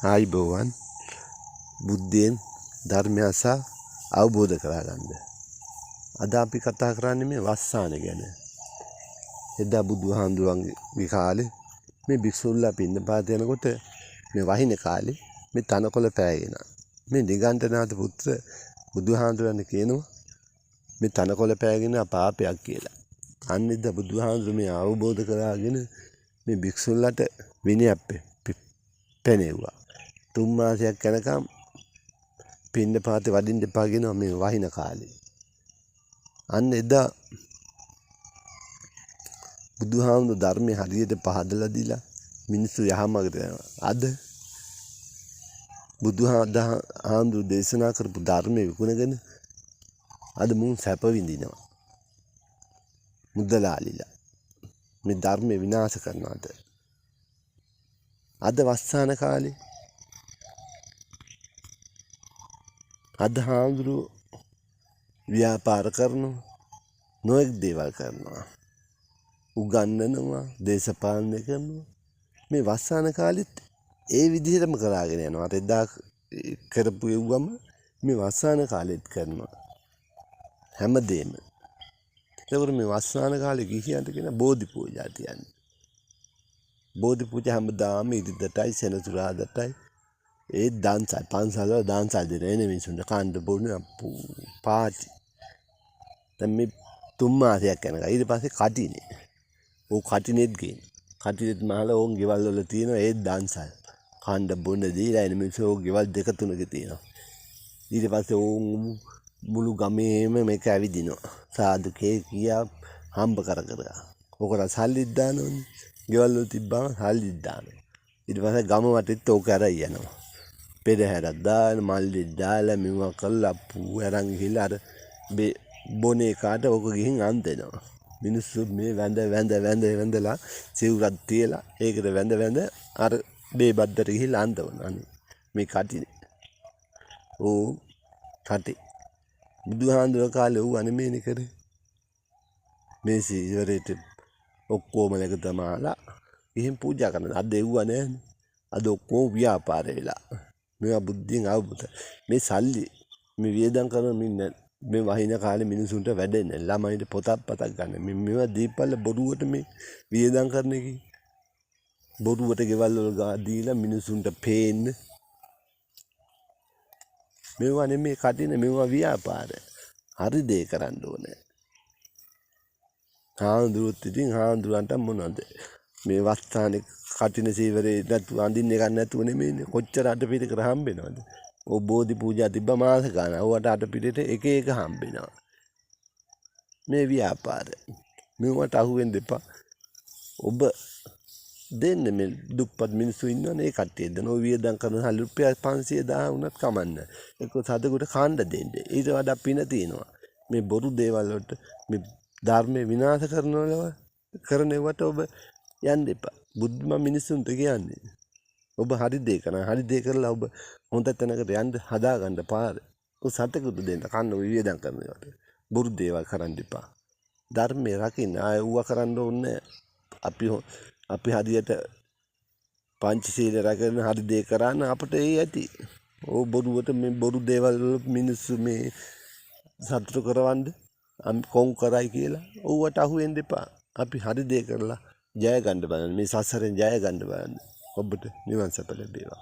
ආයිබෝවන් බුද්ධයෙන් ධර්මය සහ අවබෝධ කරගන්න. අද අපි කතා කරන්නේ මේ වස්සාන ගැන. එදා බුදුහාමුදුරන්ගේ කාලේ මේ භික්ෂුන්ලා පින්නපාත යනකොට මේ වහින කාලේ මේ තනකොළ පෑගෙන. මේ නිගණ්ඨනාථ පුත්‍ර බුදුහාමුදුරන් කියනවා මේ තනකොළ පෑගෙන පාපයක් කියලා. අන්නේද බුදුහාමුදුර මේ අවබෝධ කරගෙන මේ භික්ෂුන්ලට විනයක් පෙනෙව්වා. 3 මාසයක් යනකම් පින්නපාතේ වඩින්න එපා කියනවා මේ වහින කාලේ. අන්න එදා බුදුහාමුදුරු ධර්මයේ හරියට පහදලා දීලා මිනිස්සු යහමගට යනවා. අද බුදුහාමුදුරු දේශනා කරපු ධර්මයේ විකුණගෙන අද මුන් සැප විඳිනවා. මුදලාලිලා මේ ධර්මයේ විනාශ කරනවාද? අද වස්සාන කාලේ අද හාමුදුරු ව්‍යාපාර කරනවා, නොයෙක් දේවල් කරනවා, උගන්වනවා, දේශපාලනය කරනවා. මේ වස්සාන කාලෙත් ඒ විදිහටම කරාගෙන යනවා. අර එදා කරපු යුගම මේ වස්සාන කාලෙත් කරනවා හැමදේම. ඒකවල මේ වස්සාන කාලේ ගිහියන්ට කියන බෝධි පූජා තියන්නේ. බෝධි පූජා හැමදාම ඉදිරියටයි සෙනසුරාදාටයි ඒ දාන්සල් පන්සල් වල දාන්සල් දෙන එන මිනිසුන්ට කන්න බොන පාටි. දැන් මේ 3 මාසයක් යනකම් ඊට පස්සේ කටිනේ. ඕ කටිනෙත් ගේන. කටිනෙත් මහලා ඕන් ගෙවල් වල තියෙන ඒ දාන්සල්. කන්න බොන දීලා එන මිනිස්සු ඕ ගෙවල් 2-3ක තියෙනවා. ඊට පස්සේ ඕන් මුළු ගමේම මේක ඇවිදිනවා. සාදුකේ කියා හම්බ කර. ඔකට සල්ලිත් දානෝනේ. ගෙවල් වල තිබ්බම සල්ලිත් දානවා. ඊට පස්සේ ගම වටේත් ඕක අරයි යනවා. පෙරහැරක් දාලා මල්ලි දාලා මෙවුවා කරලා පූ අරන් ගිහලා අර බොනේ කාට ඕක ගිහින් අන්දෙනවා. මිනිස්සු මේ වැඳලා සිවුරක් තියලා ඒකට වැඳ අර බද්දට ගිහිල්ලා අන්දවනවා. අනේ මේ කටිනේ. ඕ කටි. බුදුහාමුදුර කාලේ ඌ අනෙමේනේ කරේ. මේ සීවරේට ඔක්කොම ලක තමාලා ගිහින් පූජා කරනවා. අද එව්වා නෑනේ. අද ඔක්කොම ව්‍යාපාර වෙලා. මේවා බුද්ධියෙන් අවබෝධ. මේ සල්ලි මේ වියදම් කරන මේ වහින කාලේ මිනිසුන්ට වැඩෙන්නේ ළමයින්ට පොතක් ගන්න. මේවා දීපල්ල බොරුවට මේ වියදම් කරන එක. බොරුවට ගෙවල් වල දීලා මිනිසුන්ට පේන්න. මේවා නෙමේ කටින මේවා ව්‍යාපාර. හරි දේ කරන්න ඕනේ. හාමුදුරුවෝ ඉතින් හාමුදුරන්ට මොනවද? මේ වස්තානේ කටින සීවරේ නැතු අඳින්න එකක් නැතුව නෙමෙයිනේ. කොච්චර අට පිට කර හම්බෙනවද? ඔය බෝධි පූජා තිබ්බ මාස ගාන. ඔවට අට පිටේට එක හම්බෙනවා. මේ ව්‍යාපාර. මේවට අහු වෙන්න එපා. ඔබ දෙන්න මේ දුප්පත් මිනිස්සු ඉන්නවනේ ඒ කට්ටිය දෙන ඔය වියදම් කරන සල්ලි රුපියල් 500,000 වුණත් කමන්න. ඒක සතෙකුට කාණ්ඩ දෙන්න. ඊට වඩා පින තියෙනවා. මේ බොරු දේවල් වලට මේ ධර්මයේ විනාශ කරනවට ඔබ යන්න එපා. බුද්ධම මිනිසුන්ට කියන්නේ. ඔබ හරි දේ කරන හරි දේ කරලා ඔබ හොඳ තැනකට යන්න හදාගන්න පාර. ඔය සතෙකුට දෙන්න කන්න ඔය වියදම් කරනවට. බොරු දේවල් කරන්න එපා. ධර්මයේ රකින්න ආය ඌව කරන්න ඕනේ. අපි හරියට පංචශීල රැකගෙන හරි දේ කරාන අපිට ඒ ඇති. ඕ බොරුවට මේ බොරු දේවල් මිනිස්සු මේ සතුට කරවන්න කොන් කරයි කියලා ඌවට අහු වෙන්න එපා. අපි හරි දේ කරලා ජය ගන්න බලන්න. මේ සසරෙන් ජය ගන්න බලන්න. ඔබට නිවන් සප ලැබේවා.